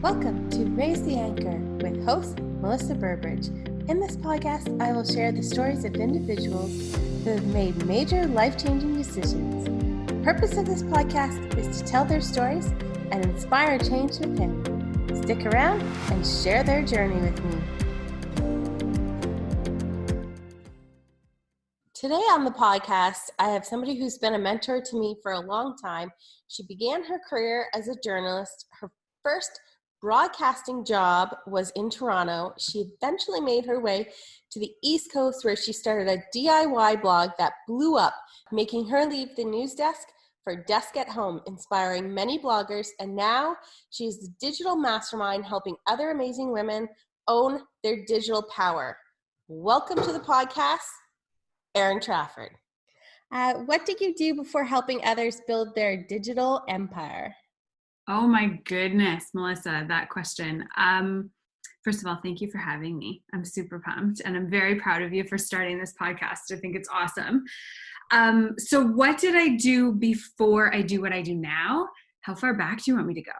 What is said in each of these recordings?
Welcome to Raise the Anchor with host Melissa Burbridge. In this podcast, I will share the stories of individuals who have made major life-changing decisions. The purpose of this podcast is to tell their stories and inspire change within. Stick around and share their journey with me. Today on the podcast, I have somebody who's been a mentor to me for a long time. She began her career as a journalist. Her first broadcasting job was in Toronto. She eventually made her way to the East Coast, where she started a DIY blog that blew up, making her leave the news desk for Desk at Home, inspiring many bloggers. And now she is the digital mastermind helping other amazing women own their digital power. Welcome to the podcast, Erin Trafford. What did you do before helping others build their digital empire? Oh my goodness, Melissa, that question. First of all, thank you for having me. I'm super pumped and I'm very proud of you for starting this podcast. I think it's awesome. So what did I do before I do what I do now? How far back do you want me to go?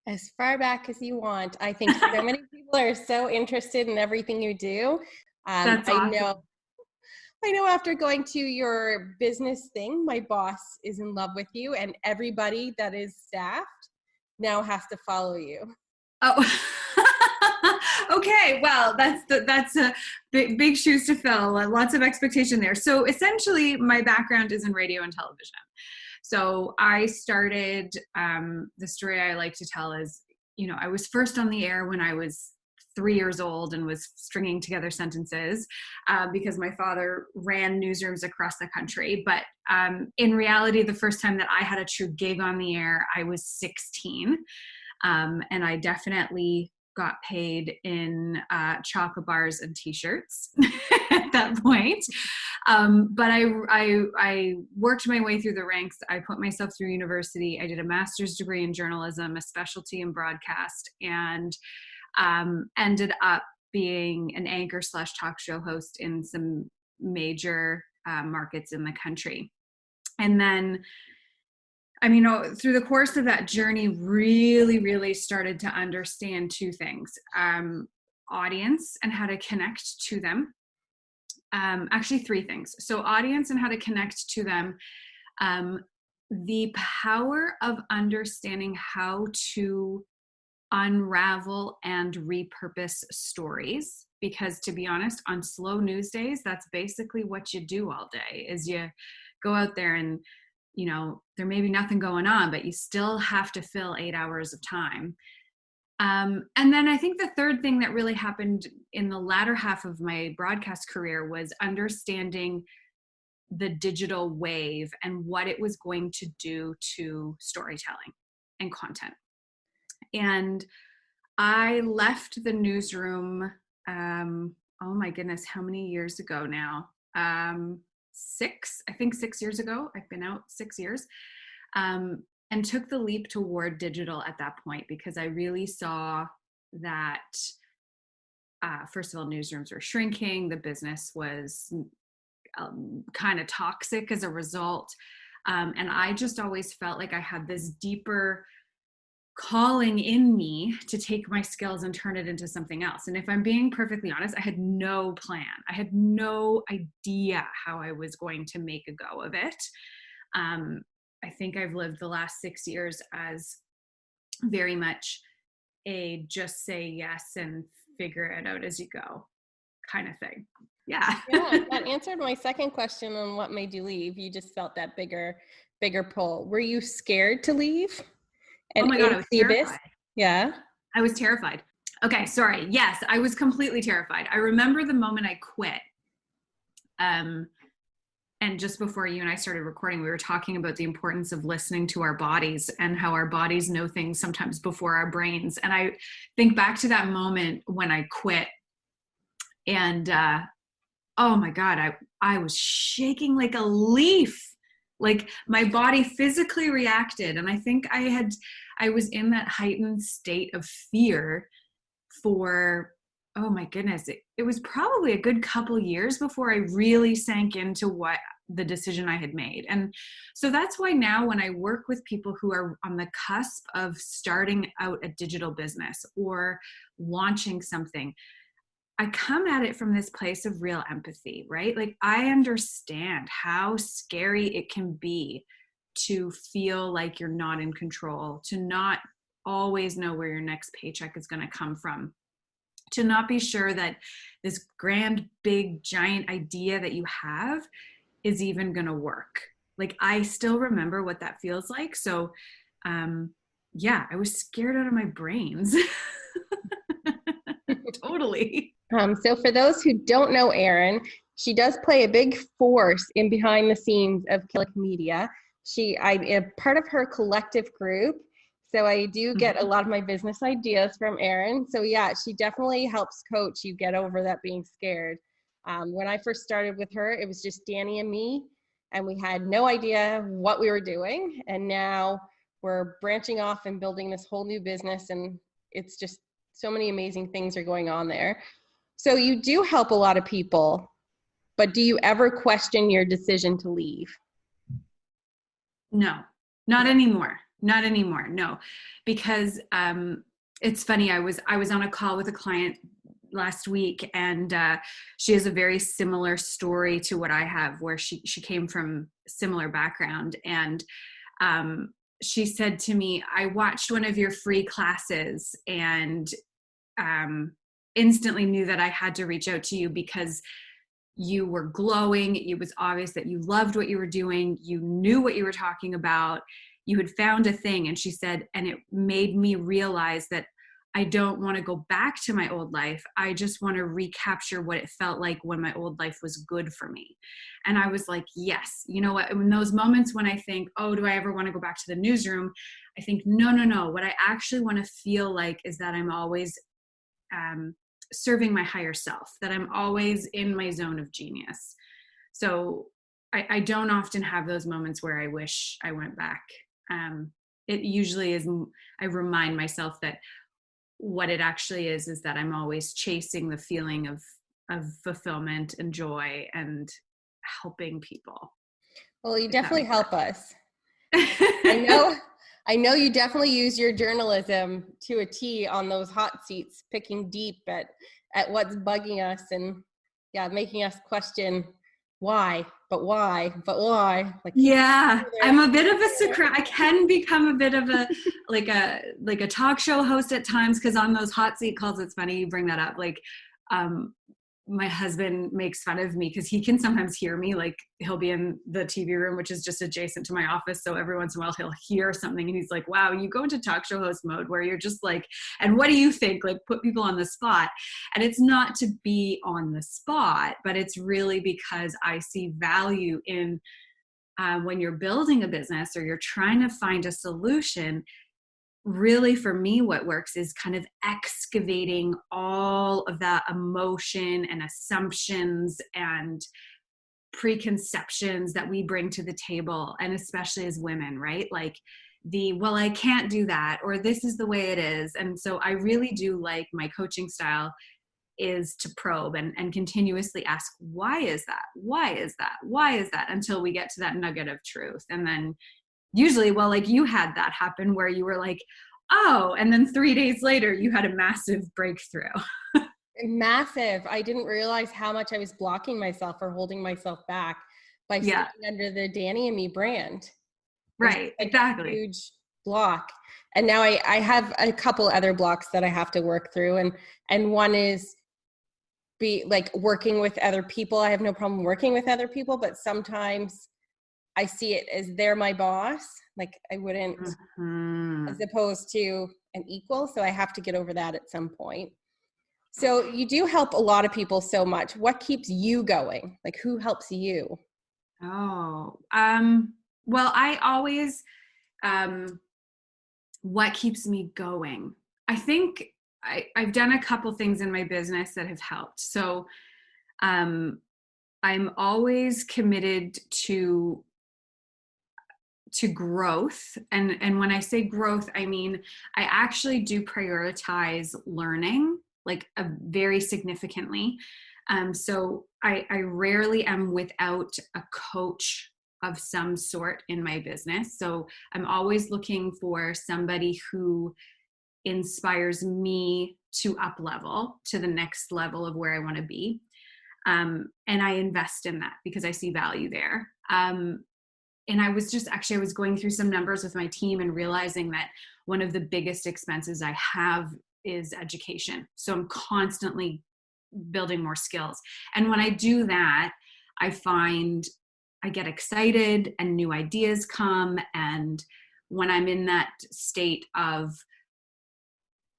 As far back as you want. I think so many people are so interested in everything you do. That's awesome. I know after going to your business thing, my boss is in love with you, and everybody that is staffed now has to follow you. Oh, okay. Well, that's a big shoes to fill. Lots of expectation there. So essentially, my background is in radio and television. So I started, the story I like to tell is, I was first on the air when I was 3 years old and was stringing together sentences because my father ran newsrooms across the country. But in reality, the first time that I had a true gig on the air, I was 16. And I definitely got paid in chocolate bars and t-shirts at that point. But I worked my way through the ranks. I put myself through university. I did a master's degree in journalism, a specialty in broadcast, and ended up being an anchor / talk show host in some major markets in the country. And then, through the course of that journey, really started to understand two things: audience and how to connect to them. Actually, three things. So audience and how to connect to them. The power of understanding how to unravel and repurpose stories, because to be honest, on slow news days, that's basically what you do all day, is you go out there and there may be nothing going on, but you still have to fill 8 hours of time. And then I think the third thing that really happened in the latter half of my broadcast career was understanding the digital wave and what it was going to do to storytelling and content. And I left the newsroom, oh my goodness, how many years ago now? 6 years ago. I've been out 6 years, and took the leap toward digital at that point, because I really saw that, first of all, newsrooms were shrinking. The business was kind of toxic as a result. And I just always felt like I had this deeper calling in me to take my skills and turn it into something else. And if I'm being perfectly honest, I had no plan. I had no idea how I was going to make a go of it. I think I've lived the last 6 years as very much a just say yes and figure it out as you go kind of thing. Yeah. Yeah, that answered my second question on what made you leave. You just felt that bigger pull. Were you scared to leave? Oh my God, I was terrified. Yeah. I was terrified. Okay, sorry. Yes, I was completely terrified. I remember the moment I quit. And just before you and I started recording, we were talking about the importance of listening to our bodies and how our bodies know things sometimes before our brains. And I think back to that moment when I quit, and oh my God, I was shaking like a leaf. Like my body physically reacted. And I think I was in that heightened state of fear for, oh my goodness, it was probably a good couple years before I really sank into what the decision I had made. And so that's why now when I work with people who are on the cusp of starting out a digital business or launching something, I come at it from this place of real empathy, right? Like I understand how scary it can be to feel like you're not in control, to not always know where your next paycheck is going to come from, to not be sure that this grand, big, giant idea that you have is even going to work. Like I still remember what that feels like. So yeah, I was scared out of my brains. Totally. So for those who don't know Erin, she does play a big force in behind the scenes of Killick Media. I am part of her collective group, so I do get a lot of my business ideas from Erin. So yeah, she definitely helps coach you get over that being scared. When I first started with her, it was just Danny and me, and we had no idea what we were doing. And now we're branching off and building this whole new business, and it's just so many amazing things are going on there. So you do help a lot of people, but do you ever question your decision to leave? No, not anymore. Not anymore. No, because it's funny. I was on a call with a client last week, and she has a very similar story to what I have, where she came from similar background, and she said to me, "I watched one of your free classes and instantly knew that I had to reach out to you because you were glowing. It was obvious that you loved what you were doing. You knew what you were talking about. You had found a thing." And she said, and it made me realize that I don't want to go back to my old life. I just want to recapture what it felt like when my old life was good for me. And I was like, yes, you know what? In those moments when I think, oh, do I ever want to go back to the newsroom? I think, no. What I actually want to feel like is that I'm always serving my higher self, that I'm always in my zone of genius. So I don't often have those moments where I wish I went back. It usually is, I remind myself that what it actually is that I'm always chasing the feeling of fulfillment and joy and helping people. Well, you definitely help us. I know you definitely use your journalism to a T on those hot seats, picking deep at what's bugging us, and yeah, making us question why. Like, yeah, I'm a bit of a I can become a bit of a like a talk show host at times, because on those hot seat calls, it's funny you bring that up. Like my husband makes fun of me because he can sometimes hear me. Like he'll be in the TV room, which is just adjacent to my office. So every once in a while he'll hear something and he's like, wow, you go into talk show host mode where you're just like, and what do you think? Like put people on the spot. And it's not to be on the spot, but it's really because I see value in when you're building a business or you're trying to find a solution. Really, for me, what works is kind of excavating all of that emotion and assumptions and preconceptions that we bring to the table, and especially as women, right? Like well, I can't do that, or this is the way it is. And so I really do like my coaching style is to probe and continuously ask, why is that? Why is that? Why is that? Until we get to that nugget of truth. And then usually, well, like you had that happen where you were like, oh, and then 3 days later you had a massive breakthrough. Massive. I didn't realize how much I was blocking myself or holding myself back by sticking under the Danny and Me brand. Right, exactly. Huge block. And now I have a couple other blocks that I have to work through. And one is be like working with other people. I have no problem working with other people, but sometimes I see it as they're my boss. Like I wouldn't, as opposed to an equal. So I have to get over that at some point. So you do help a lot of people so much. What keeps you going? Like who helps you? Oh, well, I always, what keeps me going? I think I've done a couple things in my business that have helped. So I'm always committed to growth. And when I say growth, I mean, I actually do prioritize learning, like very significantly. So I rarely am without a coach of some sort in my business. So I'm always looking for somebody who inspires me to up level to the next level of where I want to be. And I invest in that because I see value there. And I was going through some numbers with my team and realizing that one of the biggest expenses I have is education. So I'm constantly building more skills. And when I do that, I find I get excited and new ideas come. And when I'm in that state of,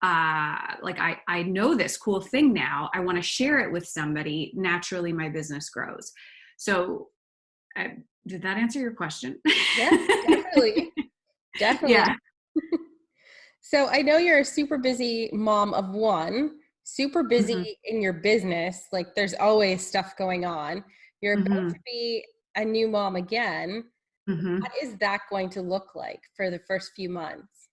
I know this cool thing now, I want to share it with somebody, naturally my business grows. So did that answer your question? Yeah, definitely. Definitely. Yeah. So I know you're a super busy mom of one, super busy Mm-hmm. in your business. Like there's always stuff going on. You're about Mm-hmm. to be a new mom again. Mm-hmm. What is that going to look like for the first few months?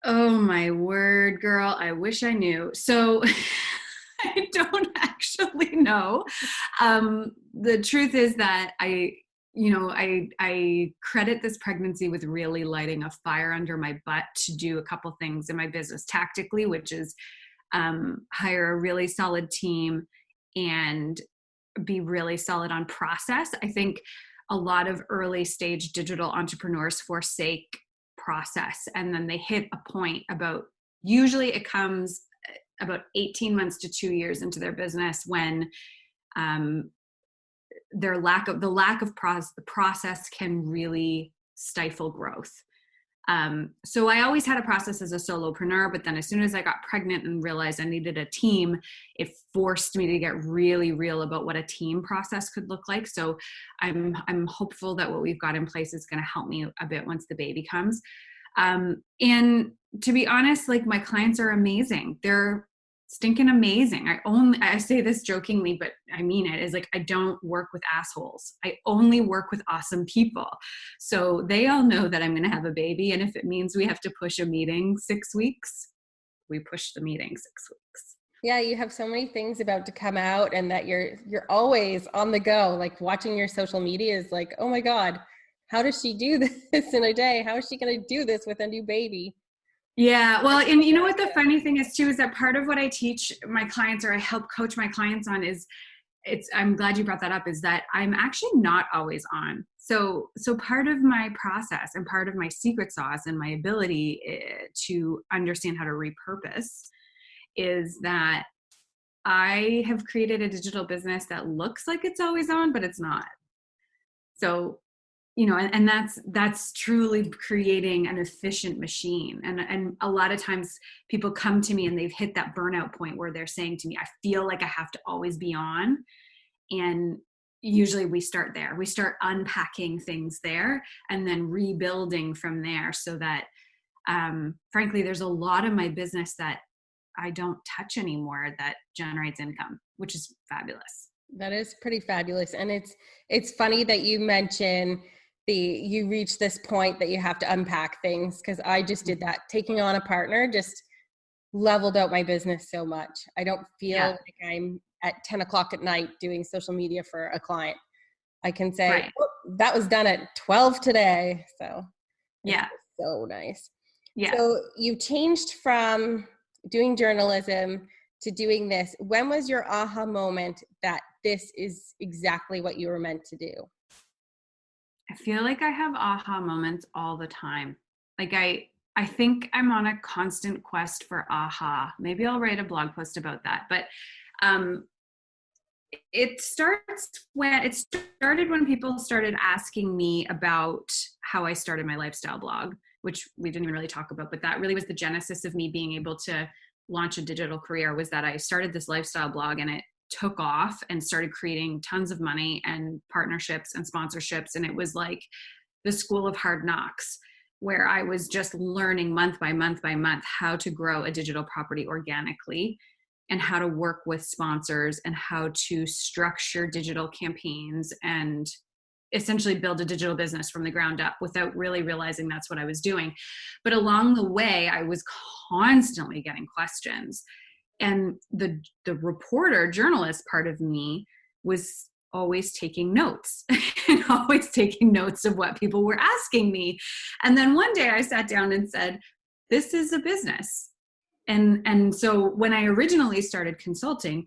Oh my word, girl. I wish I knew. So I don't actually know. The truth is that I credit this pregnancy with really lighting a fire under my butt to do a couple things in my business tactically, which is hire a really solid team and be really solid on process. I think a lot of early stage digital entrepreneurs forsake process, and then they hit a point usually it comes about 18 months to 2 years into their business when the lack of process can really stifle growth. So I always had a process as a solopreneur, but then as soon as I got pregnant and realized I needed a team, it forced me to get really real about what a team process could look like. So I'm hopeful that what we've got in place is going to help me a bit once the baby comes. And to be honest, like my clients are amazing. They're stinking amazing. I say this jokingly, but I mean it, is like, I don't work with assholes. I only work with awesome people. So they all know that I'm going to have a baby. And if it means we have to push a meeting 6 weeks, we push the meeting 6 weeks. Yeah, you have so many things about to come out and that you're always on the go. Like watching your social media is like, oh my God, how does she do this in a day? How is she going to do this with a new baby? Yeah, well, and you know what the funny thing is too, is that part of what I teach my clients, or I help coach my clients on, is I'm glad you brought that up, is that I'm actually not always on. So part of my process and part of my secret sauce and my ability to understand how to repurpose is that I have created a digital business that looks like it's always on, but it's not. So, and that's truly creating an efficient machine. And a lot of times people come to me and they've hit that burnout point where they're saying to me, I feel like I have to always be on. And usually we start there. We start unpacking things there and then rebuilding from there, so that frankly, there's a lot of my business that I don't touch anymore that generates income, which is fabulous. That is pretty fabulous. And it's funny that you mention you reach this point that you have to unpack things, because I just did that. Taking on a partner just leveled out my business so much. I don't feel like I'm at 10 o'clock at night doing social media for a client. I can say, Right. oh, that was done at 12 today. So Yeah. so nice. Yeah. So you changed from doing journalism to doing this. When was your aha moment that this is exactly what you were meant to do? I feel like I have aha moments all the time. Like I think I'm on a constant quest for aha. Maybe I'll write a blog post about that. But it started when people started asking me about how I started my lifestyle blog, which we didn't even really talk about, but that really was the genesis of me being able to launch a digital career. Was that I started this lifestyle blog and it took off and started creating tons of money and partnerships and sponsorships. And it was like the school of hard knocks, where I was just learning month by month by month how to grow a digital property organically, and how to work with sponsors, and how to structure digital campaigns and essentially build a digital business from the ground up without really realizing that's what I was doing. But along the way, I was constantly getting questions. And the reporter, journalist part of me was always taking notes and always taking notes of what people were asking me. And then one day I sat down and said, this is a business. And so when I originally started consulting,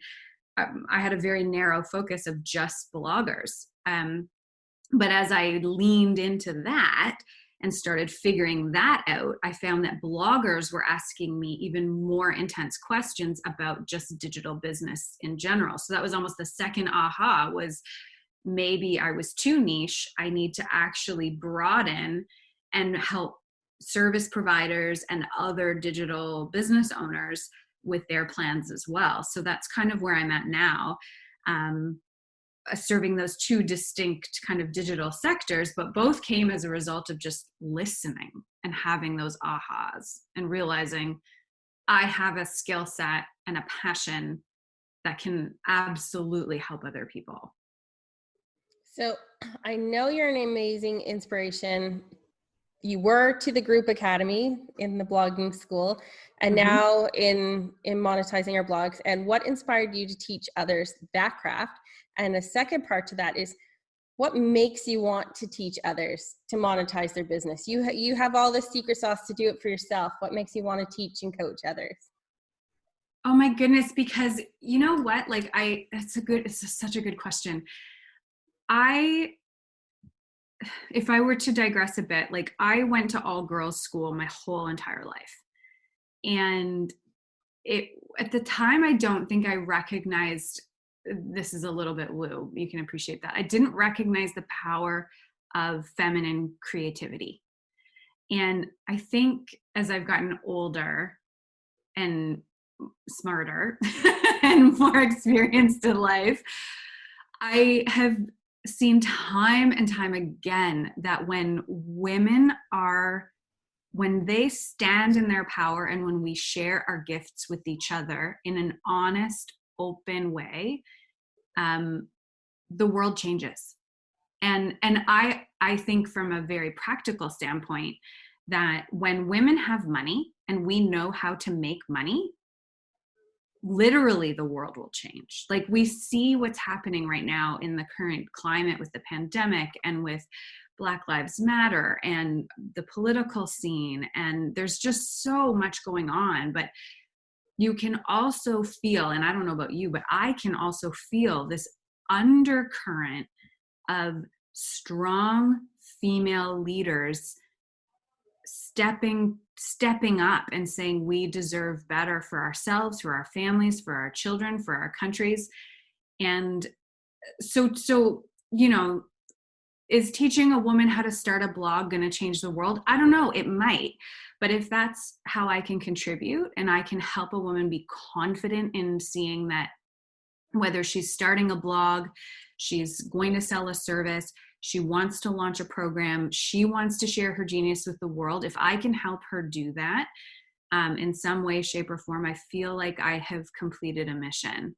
I had a very narrow focus of just bloggers. But as I leaned into that and started figuring that out, I found that bloggers were asking me even more intense questions about just digital business in general. So that was almost the second aha, was maybe I was too niche. I need to actually broaden and help service providers and other digital business owners with their plans as well. So that's kind of where I'm at now. Serving those two distinct kind of digital sectors, but both came as a result of just listening and having those ahas and realizing I have a skill set and a passion that can absolutely help other people. So I know you're an amazing inspiration. You were to the Group Academy in the blogging school, and now in monetizing your blogs. And what inspired you to teach others that craft? And the second part to that is, what makes you want to teach others to monetize their business? You have all the secret sauce to do it for yourself. What makes you want to teach and coach others? Oh my goodness, because you know what? Like it's such a good question. If I were to digress a bit, like I went to all girls school my whole entire life. And at the time, I don't think I recognized, this is a little bit woo, you can appreciate that. I didn't recognize the power of feminine creativity. And I think as I've gotten older and smarter and more experienced in life, I have seen time and time again that when they stand in their power and when we share our gifts with each other in an honest, open way, the world changes. And I think from a very practical standpoint that when women have money and we know how to make money, literally the world will change. Like we see what's happening right now in the current climate with the pandemic and with Black Lives Matter and the political scene. And there's just so much going on, but you can also feel, and I don't know about you, but I can also feel this undercurrent of strong female leaders stepping up and saying we deserve better for ourselves, for our families, for our children, for our countries. And so you know, is teaching a woman how to start a blog going to change the world? I don't know, it might. But if that's how I can contribute and I can help a woman be confident in seeing that whether she's starting a blog, she's going to sell a service, she wants to launch a program, she wants to share her genius with the world, if I can help her do that in some way, shape, or form, I feel like I have completed a mission.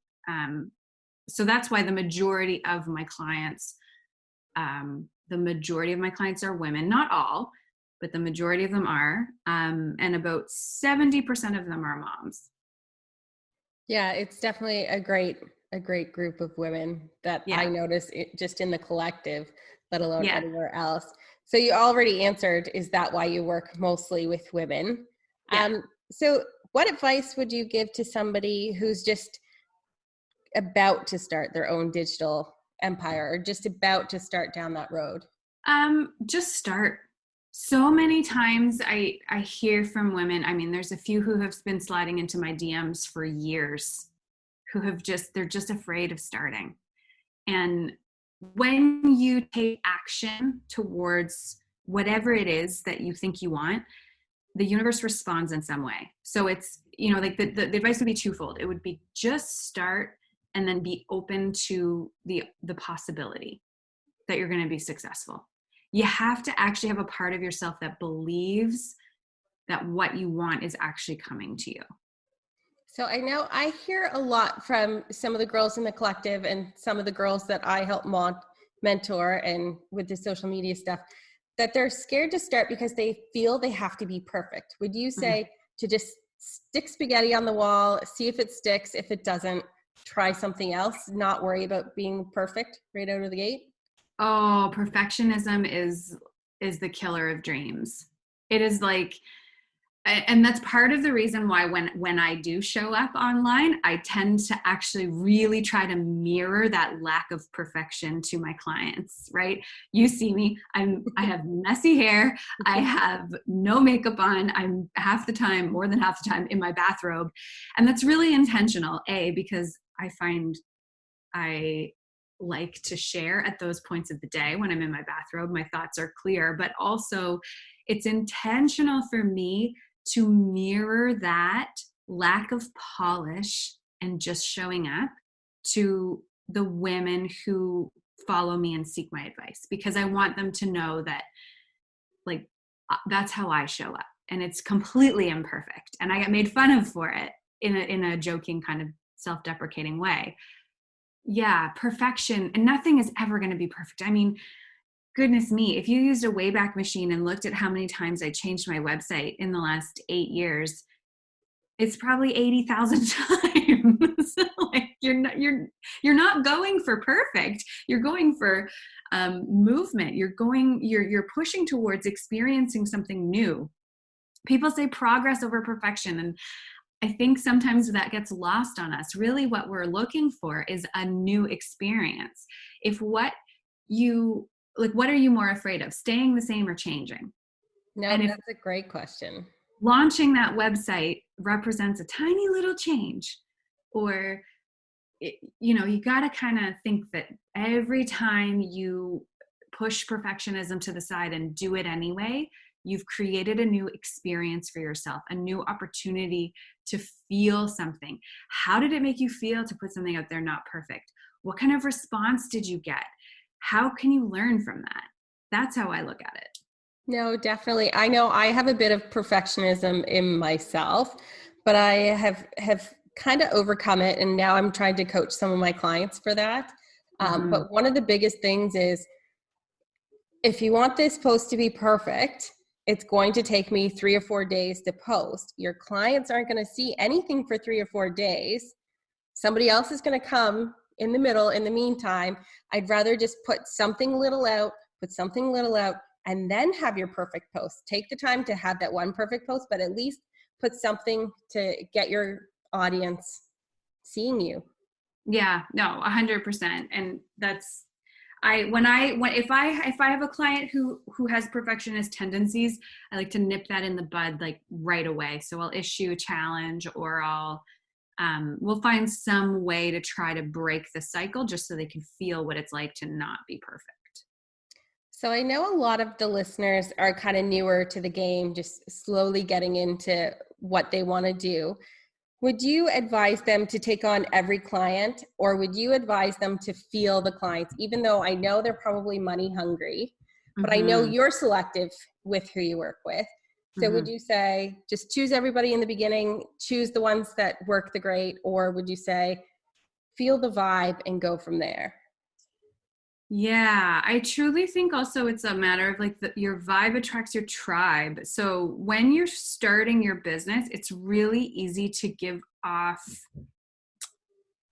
So that's why the majority of my clients are women, not all, but the majority of them are, and about 70% of them are moms. Yeah, it's definitely a great group of women that I notice just in the collective, let alone anywhere else. So you already answered, is that why you work mostly with women? Yeah. So what advice would you give to somebody who's just about to start their own digital empire or just about to start down that road? Just start. So many times I hear from women, I mean, there's a few who have been sliding into my DMs for years who they're just afraid of starting. And when you take action towards whatever it is that you think you want, the universe responds in some way. So it's, you know, like the advice would be twofold. It would be just start and then be open to the possibility that you're going to be successful. You have to actually have a part of yourself that believes that what you want is actually coming to you. So I know I hear a lot from some of the girls in the collective and some of the girls that I help mentor and with the social media stuff, that they're scared to start because they feel they have to be perfect. Would you say to just stick spaghetti on the wall, see if it sticks. If it doesn't, try something else. Not worry about being perfect right out of the gate. Oh, perfectionism is the killer of dreams. It is like, and that's part of the reason why when I do show up online, I tend to actually really try to mirror that lack of perfection to my clients, right? You see me, I have messy hair, I have no makeup on, I'm more than half the time in my bathrobe. And that's really intentional, because I find I like to share at those points of the day when I'm in my bathrobe, my thoughts are clear, but also it's intentional for me to mirror that lack of polish and just showing up to the women who follow me and seek my advice, because I want them to know that, like, that's how I show up, and it's completely imperfect, and I get made fun of for it in a joking kind of self-deprecating way. Yeah, perfection, and nothing is ever going to be perfect. I mean, goodness me, if you used a Wayback Machine and looked at how many times I changed my website in the last 8 years, it's probably 80,000 times. Like, you're not going for perfect. You're going for movement. You're pushing towards experiencing something new. People say progress over perfection, and I think sometimes that gets lost on us. Really, what we're looking for is a new experience. What are you more afraid of, staying the same or chinging? No, And if that's a great question. launching that website represents a tiny little change, or, you got to kind of think that every time you push perfectionism to the side and do it anyway, you've created a new experience for yourself, a new opportunity to feel something. How did it make you feel to put something out there not perfect? What kind of response did you get? How can you learn from that? That's how I look at it. No, definitely. I know I have a bit of perfectionism in myself, but I have kind of overcome it, and now I'm trying to coach some of my clients for that. But one of the biggest things is, if you want this post to be perfect, it's going to take me 3 or 4 days to post. Your clients aren't going to see anything for 3 or 4 days. Somebody else is going to come in the middle. In the meantime, I'd rather just put something little out, and then have your perfect post. Take the time to have that one perfect post, but at least put something to get your audience seeing you. Yeah, no, 100%. And that's, if I have a client who has perfectionist tendencies, I like to nip that in the bud, like, right away. So I'll issue a challenge, or we'll find some way to try to break the cycle, just so they can feel what it's like to not be perfect. So I know a lot of the listeners are kind of newer to the game, just slowly getting into what they want to do. Would you advise them to take on every client, or would you advise them to feel the clients, even though I know they're probably money hungry, but I know you're selective with who you work with? So would you say just choose everybody in the beginning, choose the ones that work the great, or would you say feel the vibe and go from there? Yeah, I truly think also it's a matter of, like, your vibe attracts your tribe. So when you're starting your business, it's really easy to give off,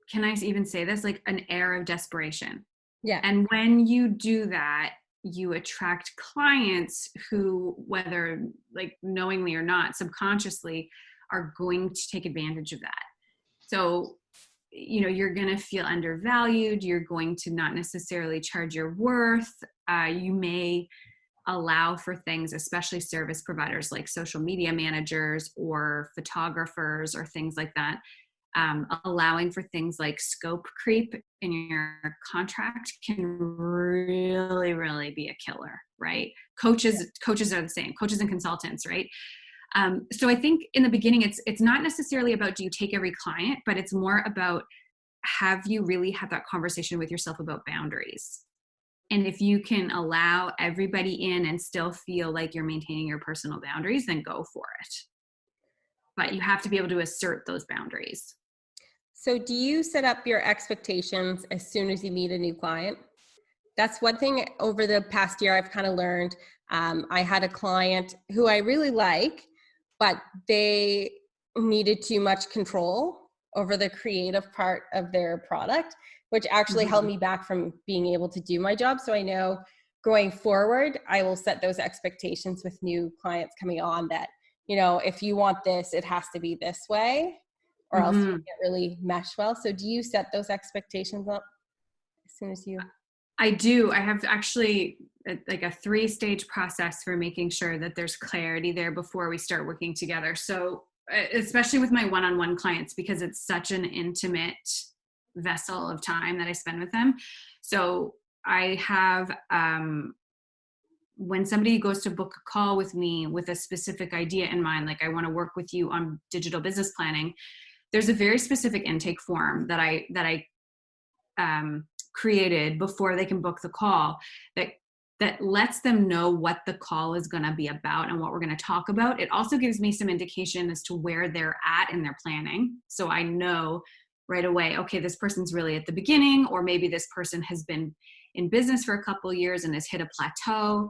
can I even say this, like, an air of desperation. Yeah. And when you do that, you attract clients who, whether, like, knowingly or not, subconsciously, are going to take advantage of that. So, you're going to feel undervalued. You're going to not necessarily charge your worth. You may allow for things, especially service providers like social media managers or photographers or things like that. Allowing for things like scope creep in your contract can really, really be a killer, right? Coaches are the same, coaches and consultants, right? So I think in the beginning, it's not necessarily about, do you take every client, but it's more about, have you really had that conversation with yourself about boundaries? And if you can allow everybody in and still feel like you're maintaining your personal boundaries, then go for it. But you have to be able to assert those boundaries. So do you set up your expectations as soon as you meet a new client? That's one thing over the past year I've kind of learned. I had a client who I really like, but they needed too much control over the creative part of their product, which actually held me back from being able to do my job. So I know going forward, I will set those expectations with new clients coming on that, you know, if you want this, it has to be this way, or else you can't really mesh well. So do you set those expectations up as soon as you? I do. I have actually like a 3-stage process for making sure that there's clarity there before we start working together. So especially with my one-on-one clients, because it's such an intimate vessel of time that I spend with them. So I have, when somebody goes to book a call with me with a specific idea in mind, like I want to work with you on digital business planning, there's a very specific intake form that I created before they can book the call that lets them know what the call is going to be about and what we're going to talk about. It also gives me some indication as to where they're at in their planning. So I know right away, okay, this person's really at the beginning, or maybe this person has been in business for a couple of years and has hit a plateau.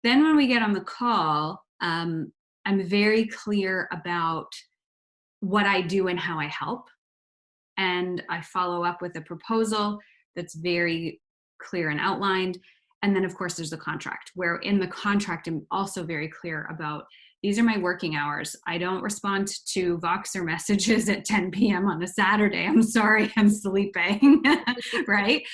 Then when we get on the call, I'm very clear about what I do and how I help. And I follow up with a proposal that's very clear and outlined. And then of course there's the contract, where in the contract, I'm also very clear about, these are my working hours. I don't respond to Voxer messages at 10 p.m. on a Saturday. I'm sorry, I'm sleeping, right?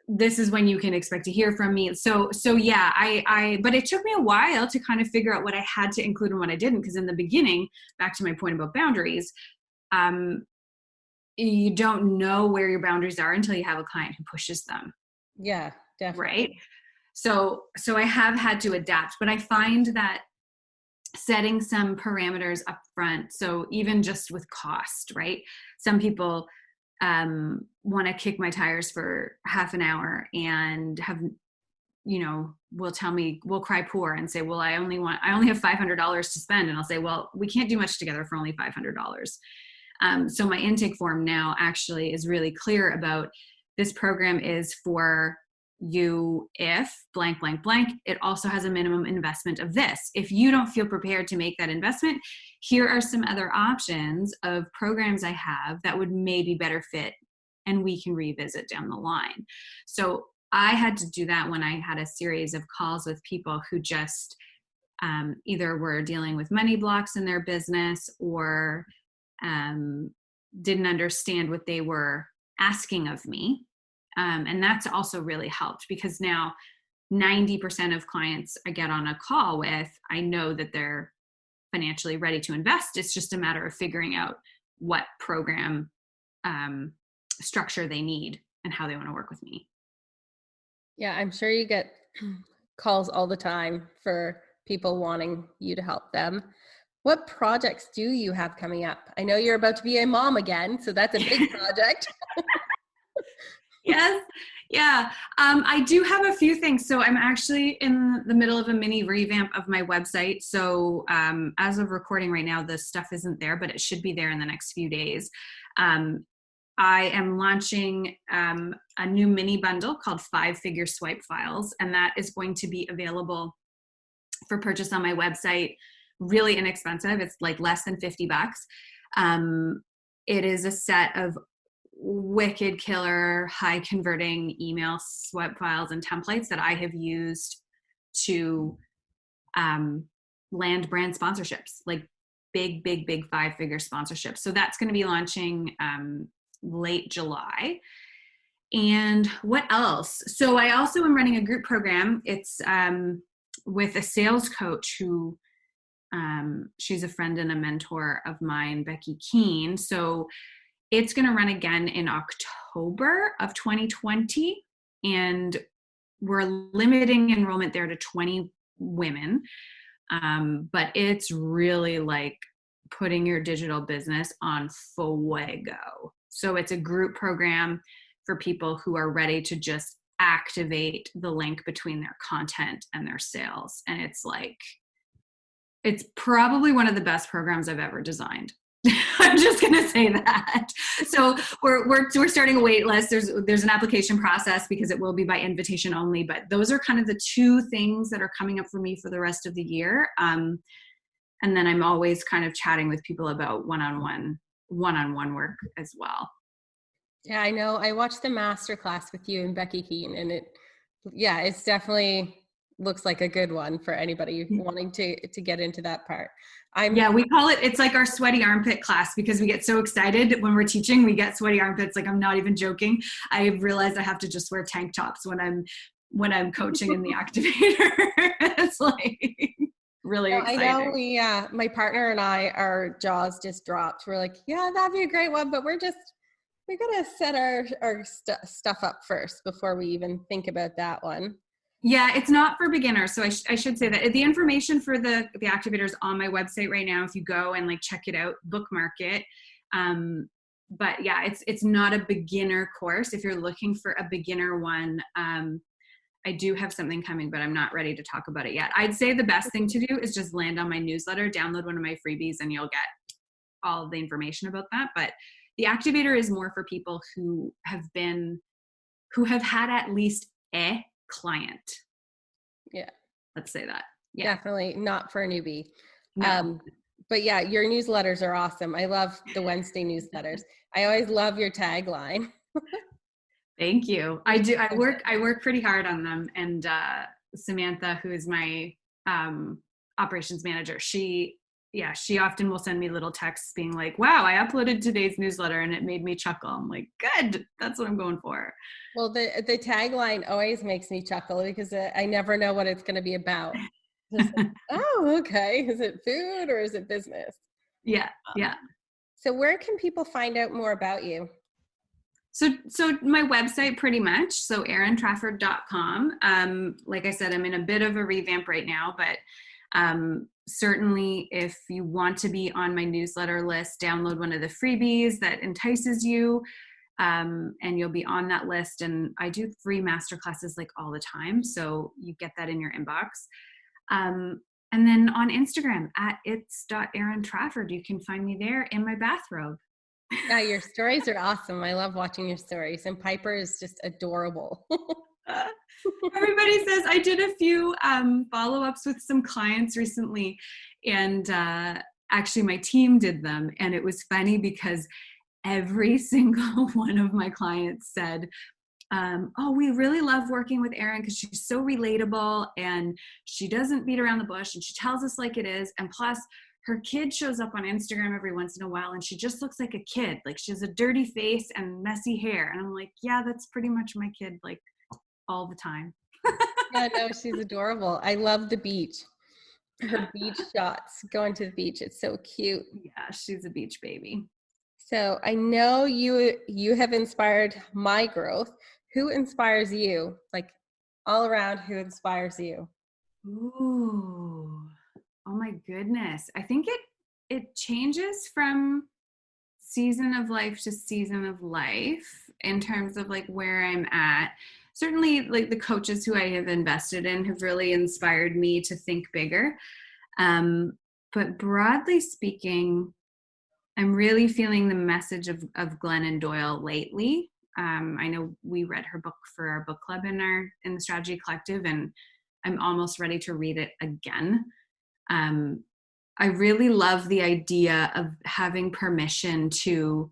This is when you can expect to hear from me. So yeah, but it took me a while to kind of figure out what I had to include and what I didn't. Because in the beginning, back to my point about boundaries, you don't know where your boundaries are until you have a client who pushes them. Yeah, definitely. Right. So I have had to adapt, but I find that setting some parameters up front. So even just with cost, right? Some people want to kick my tires for half an hour and have, you know, will tell me, will cry poor and say, well, I only have $500 to spend. And I'll say, well, we can't do much together for only $500. So my intake form now actually is really clear about, this program is for you if blank, blank, blank. It also has a minimum investment of this. If you don't feel prepared to make that investment, here are some other options of programs I have that would maybe better fit, and we can revisit down the line. So I had to do that when I had a series of calls with people who just either were dealing with money blocks in their business, or didn't understand what they were asking of me. And that's also really helped, because now 90% of clients I get on a call with, I know that they're financially ready to invest. It's just a matter of figuring out what program structure they need and how they want to work with me. Yeah, I'm sure you get calls all the time for people wanting you to help them. What projects do you have coming up? I know you're about to be a mom again, so that's a big project. Yes. Yeah. I do have a few things. So I'm actually in the middle of a mini revamp of my website. So as of recording right now, the stuff isn't there, but it should be there in the next few days. I am launching a new mini bundle called 5-Figure Swipe Files, and that is going to be available for purchase on my website. Really inexpensive. It's like less than $50. It is a set of wicked killer, high converting email swipe files and templates that I have used to land brand sponsorships, like big 5-figure sponsorships. So that's going to be launching late July. And what else? So I also am running a group program. It's with a sales coach who she's a friend and a mentor of mine, Becky Keene. So it's going to run again in October of 2020, and we're limiting enrollment there to 20 women. But it's really like putting your digital business on fuego. So it's a group program for people who are ready to just activate the link between their content and their sales. And it's probably one of the best programs I've ever designed. I'm just going to say that. So we're starting a wait list. There's an application process because it will be by invitation only, but those are kind of the two things that are coming up for me for the rest of the year. And then I'm always kind of chatting with people about one-on-one work as well. Yeah, I know. I watched the master class with you and Becky Keane, and it's definitely looks like a good one for anybody wanting to get into that part. Yeah, we call it's like our sweaty armpit class because we get so excited when we're teaching, we get sweaty armpits. Like, I'm not even joking. I realized I have to just wear tank tops when I'm coaching in the activator. It's like really exciting. I know my partner and I, our jaws just dropped. We're like, yeah, that'd be a great one, but we gotta set our stuff up first before we even think about that one. Yeah, it's not for beginners. So I should say that the information for the activators on my website right now, if you go and like check it out, bookmark it. But yeah, it's not a beginner course. If you're looking for a beginner one, I do have something coming, but I'm not ready to talk about it yet. I'd say the best thing to do is just land on my newsletter, download one of my freebies, and you'll get all of the information about that. But the activator is more for people who have had at least a client. Yeah. Let's say that. Yeah. Definitely not for a newbie. No. But yeah, your newsletters are awesome. I love the Wednesday newsletters. I always love your tagline. Thank you. I do. I work pretty hard on them. And Samantha, who is my operations manager, she often will send me little texts being like, wow, I uploaded today's newsletter and it made me chuckle. I'm like, good. That's what I'm going for. Well, the tagline always makes me chuckle because I never know what it's going to be about. Like, oh, okay. Is it food or is it business? Yeah. Yeah. So where can people find out more about you? So my website pretty much, so erintrafford.com. Like I said, I'm in a bit of a revamp right now, but certainly if you want to be on my newsletter list, download one of the freebies that entices you, and you'll be on that list. And I do free masterclasses like all the time, so you get that in your inbox. And then on Instagram at its.erintrafford, you can find me there in my bathrobe. Yeah, your stories are awesome. I love watching your stories, and Piper is just adorable. Everybody says I did a few follow-ups with some clients recently, and actually my team did them, and it was funny because every single one of my clients said, oh, we really love working with Erin because she's so relatable and she doesn't beat around the bush and she tells us like it is, and plus her kid shows up on Instagram every once in a while and she just looks like a kid. Like, she has a dirty face and messy hair. And I'm like, yeah, that's pretty much my kid, like, all the time. Yeah, no, she's adorable. I love the beach. Her beach shots, going to the beach. It's so cute. Yeah, she's a beach baby. So I know you have inspired my growth. Who inspires you? Like, all around, who inspires you? Ooh. Oh my goodness. I think it changes from season of life to season of life in terms of like where I'm at. Certainly, like, the coaches who I have invested in have really inspired me to think bigger. But broadly speaking, I'm really feeling the message of Glennon Doyle lately. I know we read her book for our book club in the Strategy Collective, and I'm almost ready to read it again. I really love the idea of having permission to,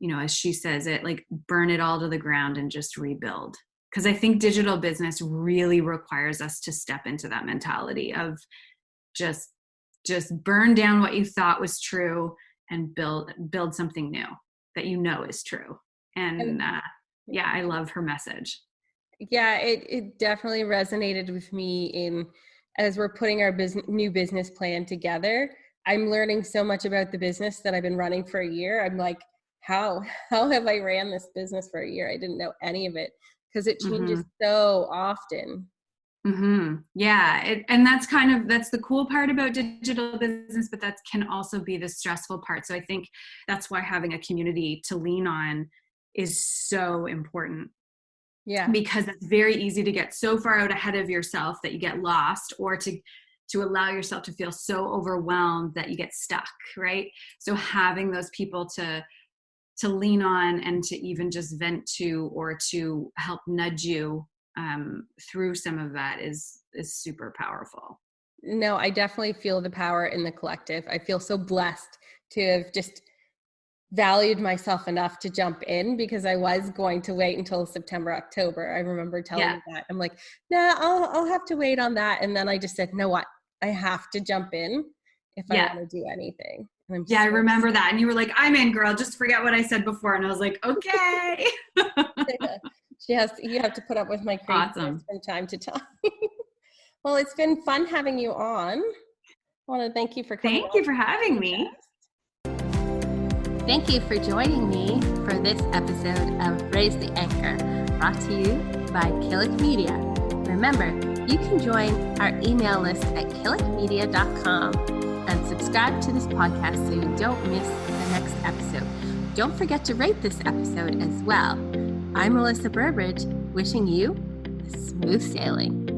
you know, as she says it, like, burn it all to the ground and just rebuild. Because I think digital business really requires us to step into that mentality of just burn down what you thought was true and build something new that you know is true. And yeah, I love her message. Yeah, it definitely resonated with me as we're putting our new business plan together. I'm learning so much about the business that I've been running for a year. I'm like, how have I ran this business for a year? I didn't know any of it because it changes so often. Mm-hmm. Yeah. And that's the cool part about digital business, but that can also be the stressful part. So I think that's why having a community to lean on is so important. Yeah. Because it's very easy to get so far out ahead of yourself that you get lost, or to allow yourself to feel so overwhelmed that you get stuck, right? So having those people to lean on and to even just vent to, or to help nudge you through some of that is super powerful. No, I definitely feel the power in the collective. I feel so blessed to have just valued myself enough to jump in, because I was going to wait until September, October. I remember telling you that. I'm like, nah, I'll have to wait on that. And then I just said, no, what? I have to jump in if I want to do anything. I remember that. And you were like, I'm in, girl. Just forget what I said before. And I was like, okay. You have to put up with my craziness from time to time. Well, it's been fun having you on. I want to thank you for coming. Thank you for having me. Thank you for joining me for this episode of Raise the Anchor, brought to you by Killick Media. Remember, you can join our email list at killickmedia.com and subscribe to this podcast so you don't miss the next episode. Don't forget to rate this episode as well. I'm Melissa Burbridge, wishing you smooth sailing.